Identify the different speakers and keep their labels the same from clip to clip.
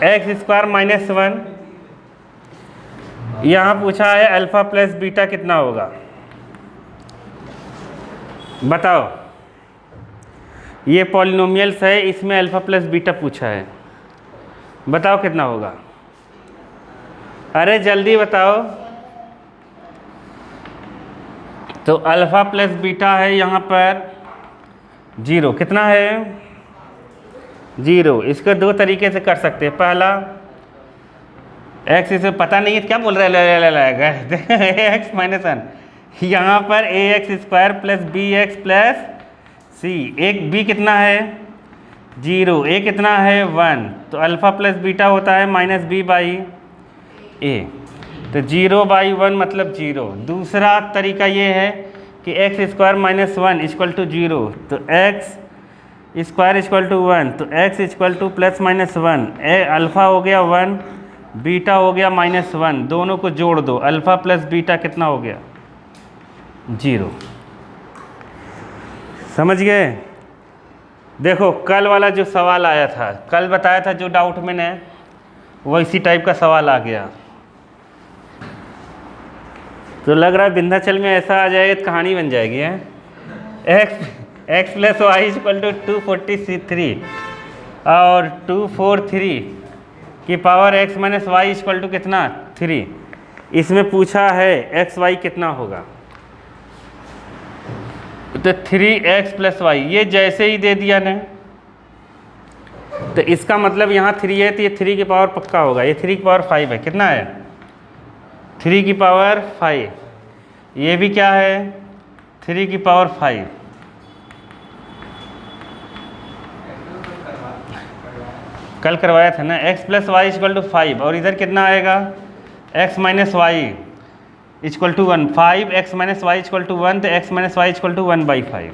Speaker 1: X square minus 1, यहाँ पूछा है अल्फ़ा प्लस बीटा कितना होगा, बताओ। ये पॉलिनोमियल्स है, इसमें अल्फ़ा प्लस बीटा पूछा है, बताओ कितना होगा। अरे जल्दी बताओ। तो अल्फ़ा प्लस बीटा है यहाँ पर 0, कितना है 0। इसको दो तरीके से कर सकते हैं। पहला एक्स, इसे पता नहीं है क्या बोल रहा है एक्स माइनस 1, यहाँ पर a x square plus b x plus c. एक बी कितना है 0, ए कितना है 1, तो अल्फ़ा प्लस बीटा होता है माइनस बी बाई ए, तो 0/1 मतलब 0। दूसरा तरीका ये है कि x square minus 1 equal to 0, तो एक्स स्क्वायर इक्वल टू 1, तो x equal to plus minus 1, alpha हो गया 1, बीटा हो गया माइनस 1, दोनों को जोड़ दो, अल्फ़ा प्लस बीटा कितना हो गया 0। समझ गए। देखो कल वाला जो सवाल आया था, कल बताया था जो डाउट मैंने, वो इसी टाइप का सवाल आ गया। तो लग रहा है विंध्याचल में ऐसा आ जाएगा तो कहानी बन जाएगी है। X plus y equal to 243 और 243 की power x minus y equal to कितना 3। इसमें पूछा है एक्स वाई कितना होगा, तो 3x प्लस वाई, ये जैसे ही दे दिया ने, तो इसका मतलब यहाँ 3 है तो ये 3 की पावर पक्का होगा। ये 3 की पावर 5 है, कितना है 3 की पावर 5। ये भी क्या है 3 की पावर 5। कल करवाया था ना, x plus y equal to 5, और इधर कितना आएगा x minus y equal to 1, 5x minus y equal to 1, तो x minus y equal to 1/5।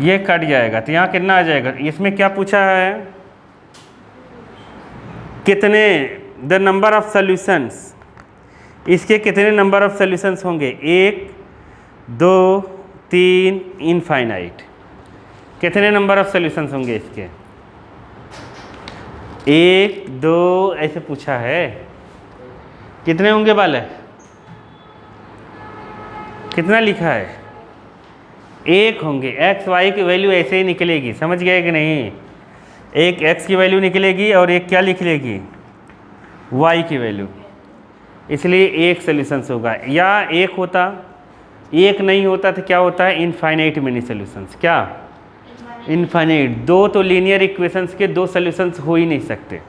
Speaker 1: ये कट जाएगा, तो यहाँ कितना आ जाएगा। इसमें क्या पूछा है, कितने द नंबर ऑफ सॉल्यूशंस, इसके कितने नंबर ऑफ सॉल्यूशंस होंगे, 1 2 3 इनफाइनाइट। कितने नंबर ऑफ सॉल्यूशंस होंगे इसके, 1 2 ऐसे पूछा है। कितने होंगे बालक, कितना लिखा है 1 होंगे। एक्स वाई की वैल्यू ऐसे ही निकलेगी, समझ गए कि नहीं। एक एक्स की वैल्यू निकलेगी और एक क्या निकलेगी वाई की वैल्यू, इसलिए एक सॉल्यूशंस होगा। या एक होता, एक नहीं होता तो क्या होता है इनफाइनाइट मेनी सॉल्यूशंस। क्या इनफाइनाइट, दो तो लीनियर इक्वेशंस के दो सॉल्यूशंस हो ही नहीं सकते।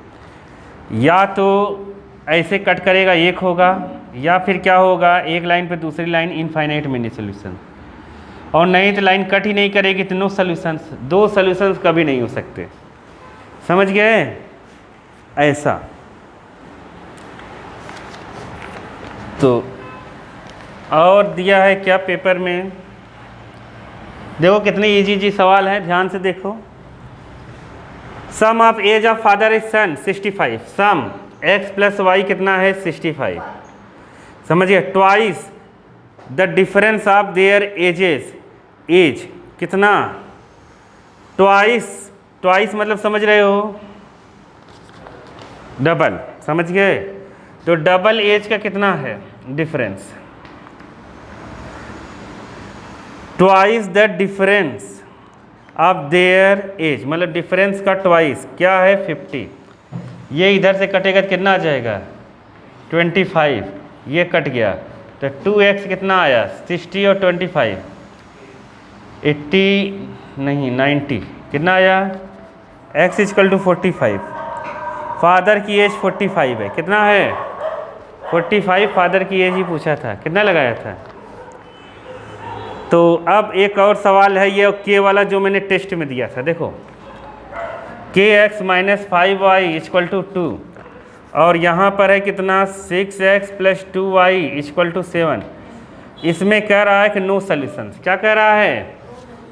Speaker 1: या तो ऐसे कट करेगा एक होगा, या फिर क्या होगा एक लाइन पे दूसरी लाइन इनफाइनाइट मेनी सॉल्यूशन, और नहीं तो लाइन कट ही नहीं करेगी तो नो सॉल्यूशंस, दो सॉल्यूशंस कभी नहीं हो सकते। समझ गए ऐसा। तो और दिया है क्या पेपर में, देखो कितने इजी सवाल हैं, ध्यान से देखो। Sum of age of father is son 65, sum x plus y कितना है 65, समझिए। Twice the difference of their ages, age कितना, ट्वाइस, ट्वाइस मतलब समझ रहे हो डबल, समझ गए। तो डबल एज का कितना है difference, twice the difference of their age, मतलब डिफरेंस का ट्वाइस क्या है 50। ये इधर से कटेगा तो कितना आ जाएगा 25, ये कट गया तो 2x कितना आया 60 और 25 80 नहीं 90, कितना आया x इक्वल टू 45। फादर की एज 45 है, कितना है 45, फादर की एज ही पूछा था, कितना लगाया था। तो अब एक और सवाल है, ये के वाला जो मैंने टेस्ट में दिया था, देखो के x minus 5y equal to 2, और यहाँ पर है कितना 6x plus 2y equal to 7। इसमें कह रहा है कि नो सॉल्यूशंस, क्या कह रहा है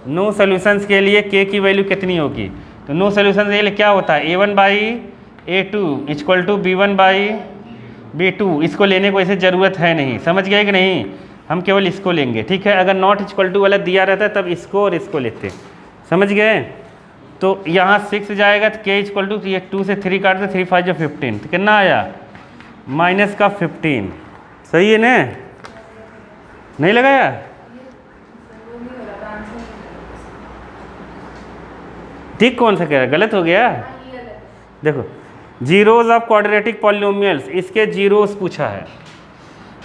Speaker 1: नो सॉल्यूशंस के लिए k की वैल्यू कितनी होगी। तो नो सॉल्यूशंस के लिए क्या होता है a1/a2 इक्वल टू b1/b2। इसको लेने को ऐसे ज़रूरत है नहीं, समझ गए कि नहीं। हम केवल इसको लेंगे, ठीक है। अगर नॉट इक्वल टू वाला दिया रहता तब इसको और इसको लेते, समझ गए। तो यहाँ 6 जाएगा तो k इक्वल टू, ये 2 से 3 काट दो, 3 5 जो 15, तो कितना आया माइनस का 15। सही है ना, नहीं लगाया? ठीक कौन सा कह रहा है, गलत हो गया। देखो जीरोज ऑफ क्वाड्रेटिक पॉलिनोमियल्स, इसके जीरोस पूछा है।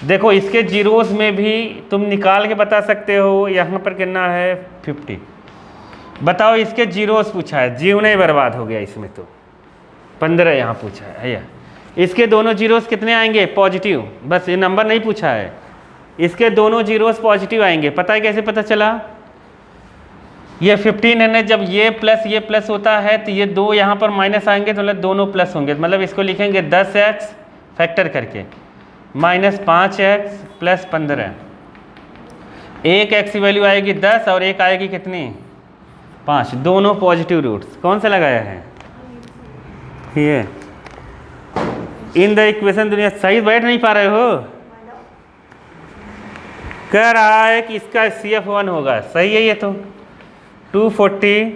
Speaker 1: देखो इसके जीरोस में भी तुम निकाल के बता सकते हो, यहाँ पर कितना है 50। बताओ इसके जीरोस पूछा है, जीवन ही बर्बाद हो गया इसमें तो। 15 यहाँ पूछा है भैया। इसके दोनों जीरोस कितने आएंगे पॉजिटिव, बस ये नंबर नहीं पूछा है। इसके दोनों जीरोस पॉजिटिव आएंगे, पता है कैसे पता चला? ये 15 है ना, जब ये प्लस होता है तो ये दो यहाँ पर माइनस आएंगे तो मतलब दोनों प्लस होंगे। मतलब इसको लिखेंगे 10x फैक्टर करके माइनस 5x प्लस 15। एक x की वैल्यू आएगी 10 और एक आएगी कितनी 5, दोनों पॉजिटिव रूट्स। कौन सा लगाया है ये? इन द इक्वेशन दुनिया सही बैठ नहीं पा रहे हो। कह रहा है कि इसका CF1 होगा, सही है। ये तो 240,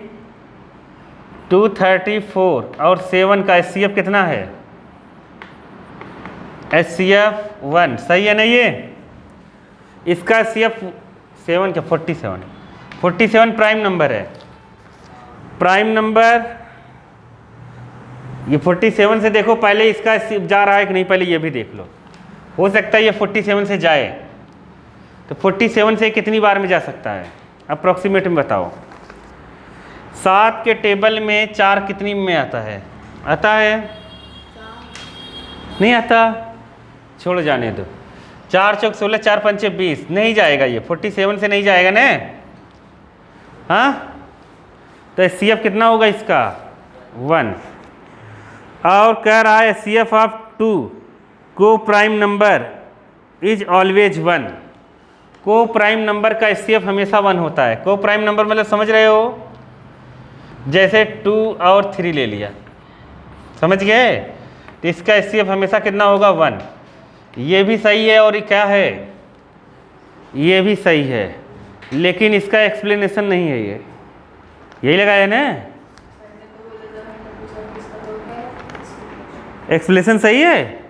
Speaker 1: 234 और 7 का HCF कितना है? HCF1, सही है ना। ये इसका HCF 7 क्या 47 प्राइम नंबर है। प्राइम नंबर ये 47 से देखो पहले इसका जा रहा है कि नहीं, पहले ये भी देख लो। हो सकता है ये 47 से जाए, तो 47 से कितनी बार में जा सकता है अप्रॉक्सीमेट में बताओ। 7 के टेबल में 4 कितनी में आता है? आता है? नहीं आता, छोड़ जाने दो। 4 चौक 16, 4 पंचे 20, नहीं जाएगा ये 47 से नहीं जाएगा ना। हाँ तो CF कितना होगा इसका 1। और कह रहा है CF ऑफ 2 को प्राइम नंबर इज ऑलवेज 1। को प्राइम नंबर का HCF हमेशा 1 होता है। को प्राइम नंबर मतलब समझ रहे हो, जैसे 2 और 3 ले लिया, समझ गए, तो इसका HCF हमेशा कितना होगा 1। ये भी सही है और ये क्या है, ये भी सही है, लेकिन इसका एक्सप्लेनेशन नहीं है। ये यही लगाया ना, एक्सप्लेनेशन सही है।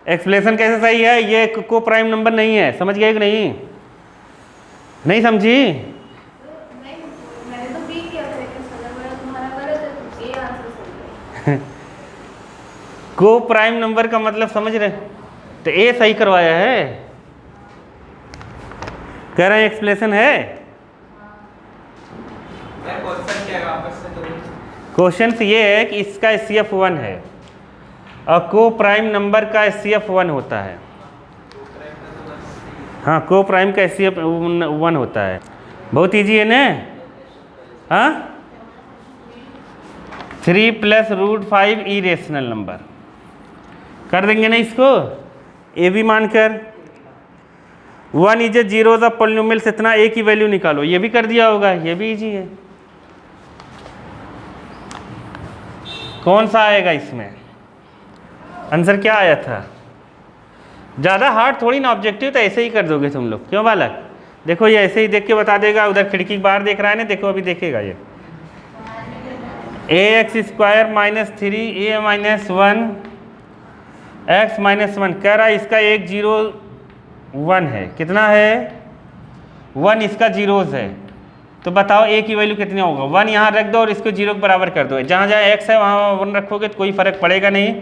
Speaker 1: एक्सप्लेनेशन कैसे सही है? ये को प्राइम नंबर नहीं है, समझ गए कि नहीं? नहीं समझी?
Speaker 2: मैंने तो बी किया था, लेकिन तुम्हारा गलत है, तो ए आंसर सही है।
Speaker 1: को प्राइम नंबर का मतलब समझ रहे, तो ए सही करवाया है। कह रहे हैं एक्सप्लेनेशन है। क्वेश्चन ये है कि इसका HCF 1 है और को प्राइम नंबर का HCF 1 होता है। हाँ को प्राइम का HCF 1 होता है। बहुत इजी है ना। हाँ 3 + √5 इरेशनल नंबर कर देंगे ना इसको, ए भी मानकर। 1 is a zeros of polynomials, इतना ए की वैल्यू निकालो, ये भी कर दिया होगा, ये भी इजी है। कौन सा आएगा इसमें आंसर? क्या आया था? ज़्यादा हार्ड थोड़ी ना, ऑब्जेक्टिव तो ऐसे ही कर दोगे तुम लोग, क्यों बालक? देखो ये ऐसे ही देख के बता देगा। उधर खिड़की के बाहर देख रहा है ना, देखो अभी देखेगा ये। ax² - 3a - 1 x - 1 कह रहा है इसका एक 0 1 है। कितना है 1, इसका जीरोस है। तो बताओ ए की वैल्यू कितनी होगा? 1 यहाँ रख दो और इसको 0 के बराबर कर दो। जहाँ जहाँ x है वहाँ 1 रखोगे तो कोई फर्क पड़ेगा नहीं।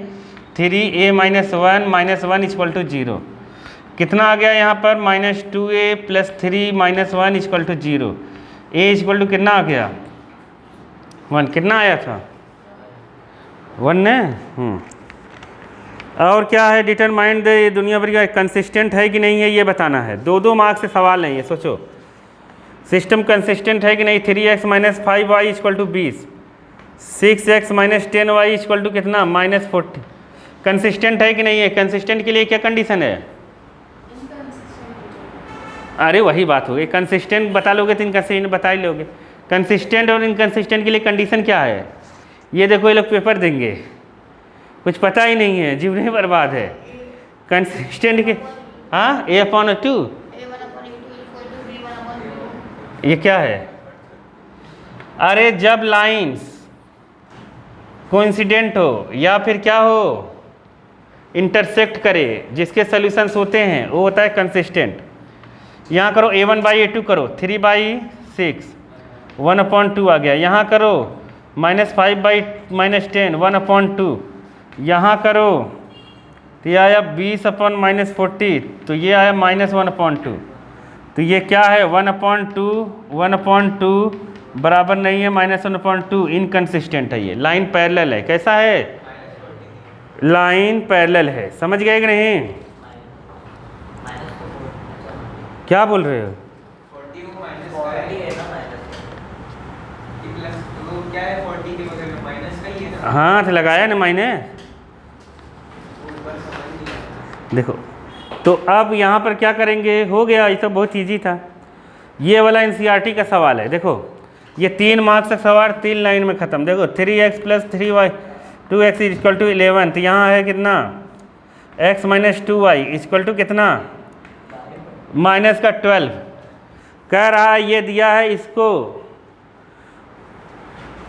Speaker 1: 3a - 1 - 1 = 0। कितना आ गया यहाँ पर? -2a + 3 - 1 = 0। a = कितना आ गया 1। कितना आया था 1 ने। और क्या है? डिटरमाइन द, दुनिया भर का कंसिस्टेंट है कि नहीं है ये बताना है। 2 मार्क्स से सवाल नहीं है, सोचो सिस्टम कंसिस्टेंट है कि नहीं। 3x - 5y = 20, 6x - 10y = कितना -40। कंसिस्टेंट है कि नहीं है? कंसिस्टेंट के लिए क्या कंडीशन है? अरे वही बात हो गई, कंसिस्टेंट बता लोगे तो इनकंसिस्टेंट बता ही लोगे। कंसिस्टेंट और इनकंसिस्टेंट के लिए कंडीशन क्या है? ये देखो ये लोग पेपर देंगे, कुछ पता ही नहीं है, जीवन ही बर्बाद है। कंसिस्टेंट के हाँ a/2 ये क्या है? अरे जब लाइंस कोइंसिडेंट हो या फिर क्या हो, इंटरसेक्ट करे, जिसके सॉल्यूशंस होते हैं वो होता है कंसिस्टेंट। यहाँ करो a1/a2 करो 3/6 1/2 आ गया। यहाँ करो -5/-10 1/2। यहाँ करो तो ये आया 20/-40, तो ये आया -1/2। तो ये क्या है 1/2 बराबर नहीं है -1/2, इनकंसिस्टेंट है। ये लाइन पैरेलल है। कैसा है? लाइन पैरेलल है। समझ गए कि नहीं? क्या बोल रहे हो? हाँ तो लगाया ना मैंने। देखो तो अब यहाँ पर क्या करेंगे, हो गया, ये तो बहुत ईजी था। ये वाला एनसीईआरटी का सवाल है। देखो ये 3 मार्क्स का सवाल 3 लाइन में ख़त्म। देखो 3x + 3y 2x = 11। तो यहाँ है कितना, x - 2y = कितना, -12। कह रहा है ये दिया है, इसको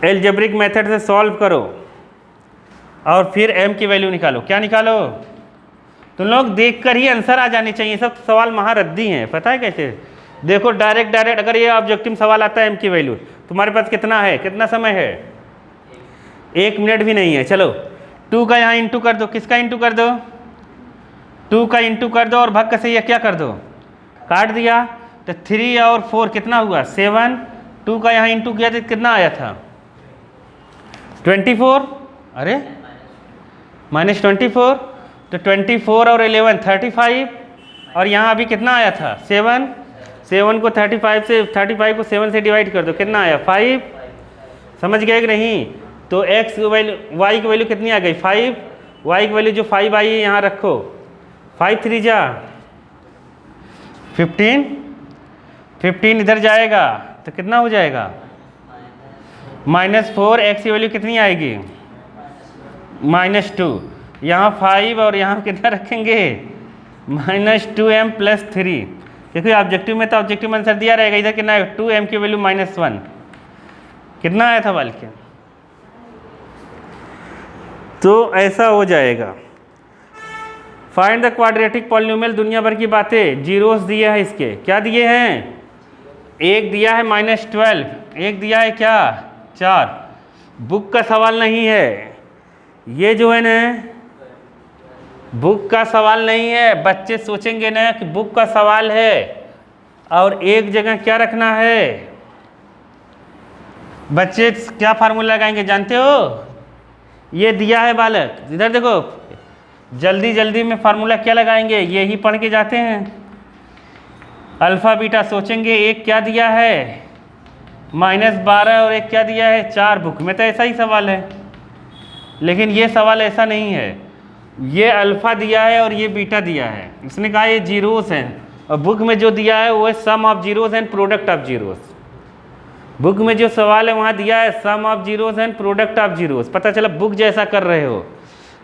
Speaker 1: एल्जेब्रिक मेथड से सॉल्व करो और फिर m की वैल्यू निकालो। क्या निकालो? तुम लोग देखकर ही आंसर आ जाने चाहिए। सब सवाल महारद्दी हैं, पता है कैसे? देखो डायरेक्ट अगर ये ऑब्जेक्टिव सवाल आता है m की वैल्यू, तुम्हारे पास कितना है, कितना समय है? 1 मिनट भी नहीं है। चलो 2 का यहाँ इंटू कर दो। किसका इंटू कर दो? 2 का इंटू कर दो और भाग का सही है क्या कर दो, काट दिया। तो 3 और 4 कितना हुआ 7। 2 का यहाँ इंटू किया तो कितना आया था 24। अरे -24। तो 24 और 11 35। और यहाँ अभी कितना आया था 7। 7 को 35 को 7 से डिवाइड कर दो, कितना आया 5। समझ गए कि नहीं? तो x की वैल्यू, y की वैल्यू कितनी आ गई 5। y की वैल्यू जो 5 आई है यहाँ रखो। 5 3 जा 15। 15 इधर जाएगा तो कितना हो जाएगा -4। x की वैल्यू कितनी आएगी -2। यहाँ 5 और यहाँ कितना रखेंगे -2m + 3, क्योंकि ऑब्जेक्टिव में तो ऑब्जेक्टिव आंसर दिया रहेगा। इधर कितना है 2m की वैल्यू -1। कितना आया था बल्कि? तो ऐसा हो जाएगा। Find the quadratic polynomial. दुनिया भर की बातें, जीरोस दिए हैं इसके। क्या दिए हैं? एक दिया है -12, एक दिया है क्या 4। बुक का सवाल नहीं है ये, जो है ना बुक का सवाल नहीं है। बच्चे सोचेंगे ना कि बुक का सवाल है और एक जगह क्या रखना है। बच्चे क्या फार्मूला लगाएंगे जानते हो? ये दिया है बालक, इधर देखो, जल्दी जल्दी में फार्मूला क्या लगाएंगे, यही पढ़ के जाते हैं। अल्फ़ा बीटा सोचेंगे। एक क्या दिया है -12 और एक क्या दिया है 4। बुक में तो ऐसा ही सवाल है, लेकिन ये सवाल ऐसा नहीं है। ये अल्फ़ा दिया है और ये बीटा दिया है। इसने कहा ये जीरोस हैं, और बुक में जो दिया है वो है sum of zeros and product of zeros. Book में जो सवाल है वहाँ दिया है sum of zeros and product of zeros. पता चला बुक जैसा कर रहे हो।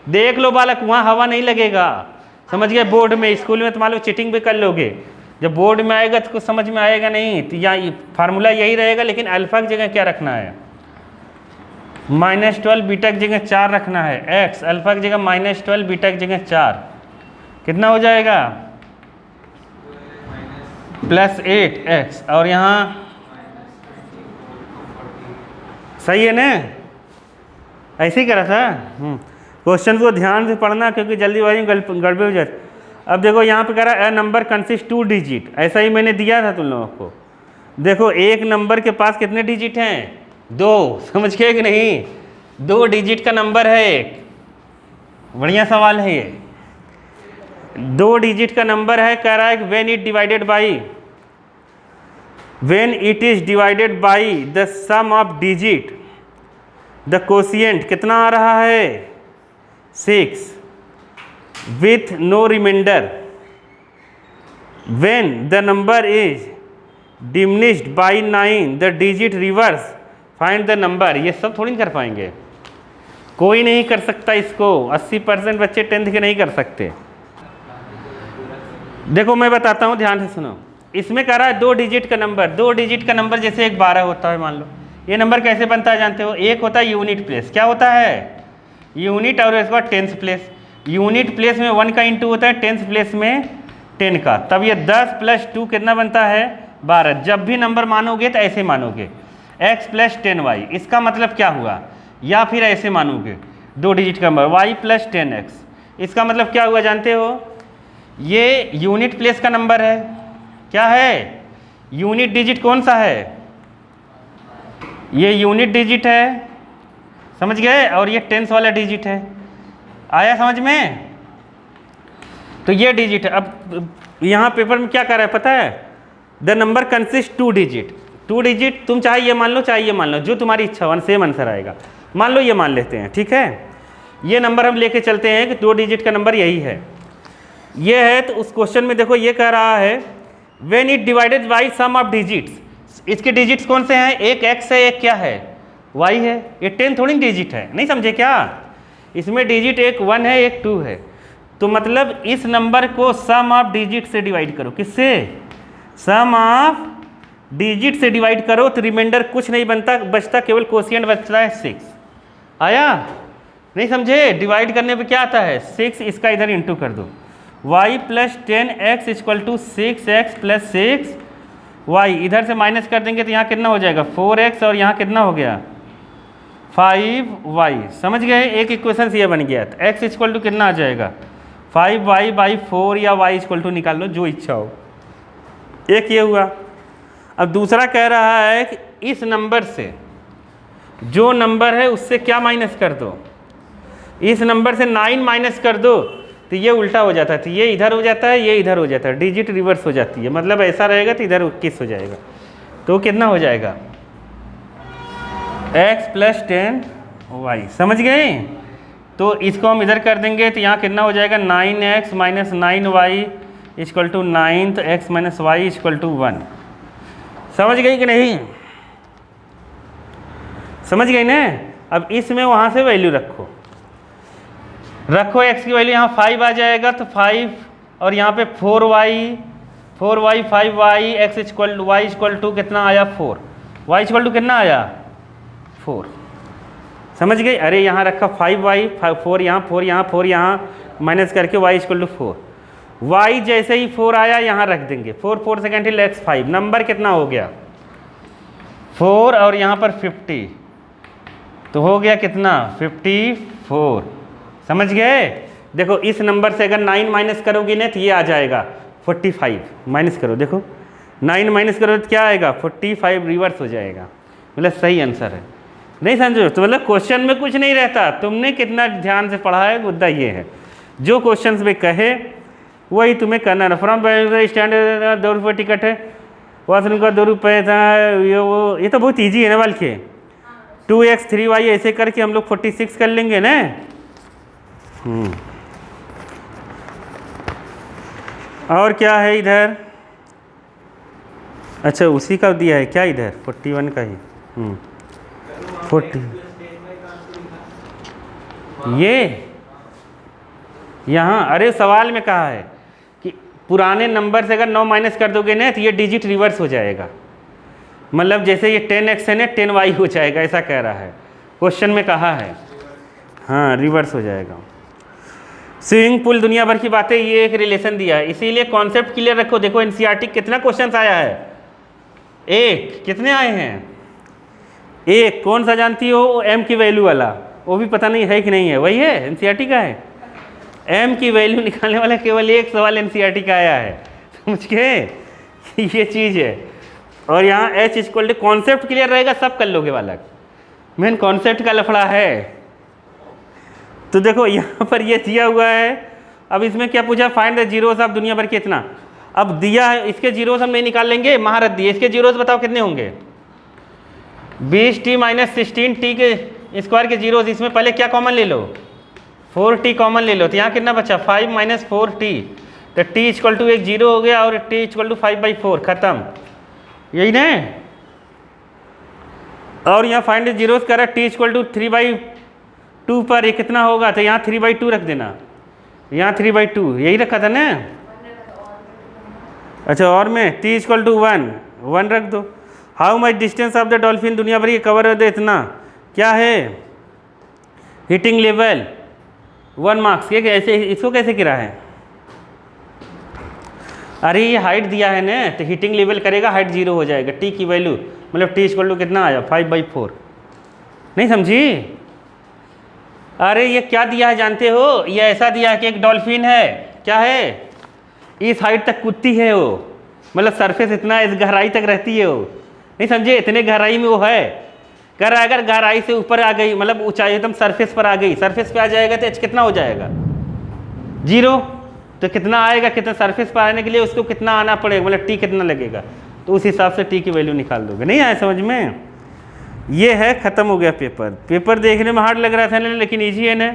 Speaker 1: देख लो बालक, वहाँ हवा नहीं लगेगा। समझ गए? बोर्ड में, स्कूल में तो मान लो चीटिंग भी कर लोगे, जब बोर्ड में आएगा तो कुछ समझ में आएगा नहीं। तो यहाँ फार्मूला यही रहेगा, लेकिन अल्फ़ा की जगह क्या रखना है -12, बीटा की जगह 4 रखना है। x अल्फ़ा की जगह -12, बीटा की जगह 4, कितना हो जाएगा +8x। और यहाँ सही है ना? ऐसे ही करा था। क्वेश्चन को ध्यान से पढ़ना, क्योंकि जल्दीबाजी में गड़बड़ हो जाती। अब देखो यहाँ पे कह रहा है ए नंबर कंसिस्ट 2 डिजिट। ऐसा ही मैंने दिया था तुम लोगों को। देखो एक नंबर के पास कितने डिजिट हैं 2। समझ गए कि नहीं? 2 डिजिट का नंबर है एक। बढ़िया सवाल है ये। 2 डिजिट का नंबर है। कह रहा है when it is divided by the sum of digit the quotient कितना आ रहा है 6 with no remainder. When the number is diminished by 9 the digit reverse find the number. ये सब थोड़ी नहीं कर पाएंगे, कोई नहीं कर सकता इसको। 80% बच्चे 10th के नहीं कर सकते। देखो मैं बताता हूँ, ध्यान से सुनो। इसमें कह रहा है 2 डिजिट का नंबर, 2 डिजिट का नंबर जैसे एक 12 होता है मान लो। ये नंबर कैसे बनता है जानते हो? एक होता है यूनिट प्लेस, क्या होता है? यूनिट, और इसके बाद टेंथ प्लेस। यूनिट प्लेस में 1 का इंटू होता है, टेंथ प्लेस में 10 का। तब ये 10 + 2 कितना बनता है? 12। जब भी नंबर मानोगे तो ऐसे मानोगे x + 10y, इसका मतलब क्या हुआ? या फिर ऐसे मानोगे 2 डिजिट का नंबर y + 10x, इसका मतलब क्या हुआ जानते हो? ये यूनिट प्लेस का नंबर है। क्या है? यूनिट डिजिट कौन सा है? ये यूनिट डिजिट है, समझ गए? और ये टेंस वाला डिजिट है। आया समझ में? तो ये डिजिट है। अब यहाँ पेपर में क्या कर रहा है पता है? The number consist 2 digit. 2 digit तुम चाहे ये मान लो चाहे ये मान लो, जो तुम्हारी इच्छा, वन सेम आंसर आएगा। मान लो ये मान लेते हैं, ठीक है? ये नंबर हम लेके चलते हैं कि 2 डिजिट का नंबर यही है, ये है। तो उस क्वेश्चन में देखो ये कह रहा है when it divided by sum of digits. इसके डिजिट्स कौन से हैं? एक x है, एक क्या है? y है। ये 10 थोड़ी डिजिट है, नहीं समझे क्या? इसमें डिजिट एक 1 है, एक 2 है। तो मतलब इस नंबर को सम ऑफ डिजिट से डिवाइड करो। किससे? सम ऑफ डिजिट से डिवाइड करो तो रिमाइंडर कुछ नहीं बनता, बचता केवल कोशिएंट बचता है 6। आया? नहीं समझे? डिवाइड करने पे क्या आता है? 6, इसका इधर इंटू कर दो। y + 10x = 6x + 6y, इधर से माइनस कर देंगे तो यहाँ कितना हो जाएगा? 4x, और यहाँ कितना हो गया? 5y। समझ गए? एक इक्वेशन ये बन गया। तो x = कितना आ जाएगा? 5y/4 या y = निकाल लो, जो इच्छा हो। एक ये हुआ। अब दूसरा कह रहा है कि इस नंबर से जो नंबर है उससे क्या माइनस कर दो? इस नंबर से 9 माइनस कर दो तो ये उल्टा हो जाता है, तो ये इधर हो जाता है, ये इधर हो जाता है, डिजिट रिवर्स हो जाती है। मतलब ऐसा रहेगा तो इधर 21 हो जाएगा। तो कितना हो जाएगा? x + 10y। समझ गए? तो इसको हम इधर कर देंगे तो यहाँ कितना हो जाएगा? 9x - 9y = 9, तो x - y = 1। समझ गई कि नहीं? समझ गई ना? अब इसमें वहाँ से वैल्यू रखो x की वैल्यू यहाँ 5 आ जाएगा, तो 5, और यहाँ पे 4y 5y, x = y = कितना आया? 4। y = कितना आया? 4। समझ गई? अरे यहाँ रखा 5y, 4 यहाँ, 4 यहाँ, 4 यहाँ, माइनस करके y = 4। y जैसे ही 4 आया यहाँ रख देंगे। 4 4 से कैंसिल, x 5। नंबर कितना हो गया? 4, और यहाँ पर 50, तो हो गया कितना? 54। समझ गए? देखो इस नंबर से अगर 9 माइनस करोगे ना तो ये आ जाएगा 45। माइनस करो, देखो 9 माइनस करो तो क्या आएगा? 45 रिवर्स हो जाएगा। मतलब सही आंसर है। नहीं समझो? तो मतलब क्वेश्चन में कुछ नहीं रहता, तुमने कितना ध्यान से पढ़ा है मुद्दा ये है। जो क्वेश्चन में कहे वही तुम्हें करना है। फ्रॉम स्टैंड 2 रुपये टिकट है, वॉशरूम का 2 रुपये था। ये तो बहुत ईजी है ना, बल्कि 2x 3y ऐसे करके हम लोग 46 कर लेंगे ना। और क्या है इधर? अच्छा उसी का दिया है क्या इधर? 41 का ही 40। ये यहाँ अरे सवाल में कहा है कि पुराने नंबर से अगर 9 माइनस कर दोगे ना तो ये डिजिट रिवर्स हो जाएगा। मतलब जैसे ये 10x है ना 10y हो जाएगा, ऐसा कह रहा है। क्वेश्चन में कहा है, हाँ रिवर्स हो जाएगा। स्विमिंग पूल, दुनिया भर की बातें, ये एक रिलेशन दिया है, इसीलिए कॉन्सेप्ट क्लियर रखो। देखो एनसीईआरटी कितना क्वेश्चन आया है? एक। कितने आए हैं? एक। कौन सा जानती हो? एम की वैल्यू वाला, वो भी पता नहीं है कि नहीं है, वही है एनसीईआरटी का है। एम की वैल्यू निकालने वाला केवल एक सवाल एनसीईआरटी का आया है, समझ गए? ये चीज़ है। और यहाँ h = कॉन्सेप्ट क्लियर रहेगा, सब कर लोगे वाला। मेन कॉन्सेप्ट का लफड़ा है। तो देखो यहाँ पर ये दिया हुआ है। अब इसमें क्या पूछा? फाइंड द जीरोस ऑफ दुनिया भर के इतना। अब दिया है, इसके जीरोस हम नहीं निकाल लेंगे, महारत दिए। इसके जीरोस बताओ कितने होंगे? 20t - 16t के स्क्वायर के जीरोस। इसमें पहले क्या कॉमन ले लो? 4t कॉमन ले लो, तो यहाँ कितना बचा? 5 - 4t, तो t = एक 0 हो गया, और t = 5/4, खत्म। यही ना? और यहाँ फाइंड जीरोस कर रहा है, t = 3/2 पर ये कितना होगा? तो यहाँ 3/2 रख देना, यहाँ 3/2, यही रखा था ना। अच्छा और में t इक्वल टू 1 रख दो। How much distance of the dolphin, दुनिया भर ये कवर दे इतना, क्या है हीटिंग लेवल 1 मार्क्स। ये कैसे, इसको कैसे गिरा है? अरे ये हाइट दिया है ना, तो हीटिंग लेवल करेगा हाइट 0 हो जाएगा। टी की वैल्यू मतलब टी इक्वल टू कितना आया 5/4। नहीं समझी? अरे ये क्या दिया है जानते हो? ये ऐसा दिया है कि एक डॉल्फिन है, क्या है, इस हाइट तक कूदती है वो, मतलब सरफेस इतना इस गहराई तक रहती है वो। नहीं समझे? इतने गहराई में वो है। कह रहा है अगर गहराई से ऊपर आ गई, मतलब ऊंचाई एकदम सरफेस पर आ गई, सरफेस पे आ जाएगा तो एच कितना हो जाएगा 0। तो कितना आएगा, कितना सरफेस पर आने के लिए उसको कितना आना पड़ेगा, मतलब टी कितना लगेगा, तो उस हिसाब से टी की वैल्यू निकाल दोगे। नहीं आया समझ में? ये है, ख़त्म हो गया पेपर। पेपर देखने में हार्ड लग रहा था ना, लेकिन ईजी है ना।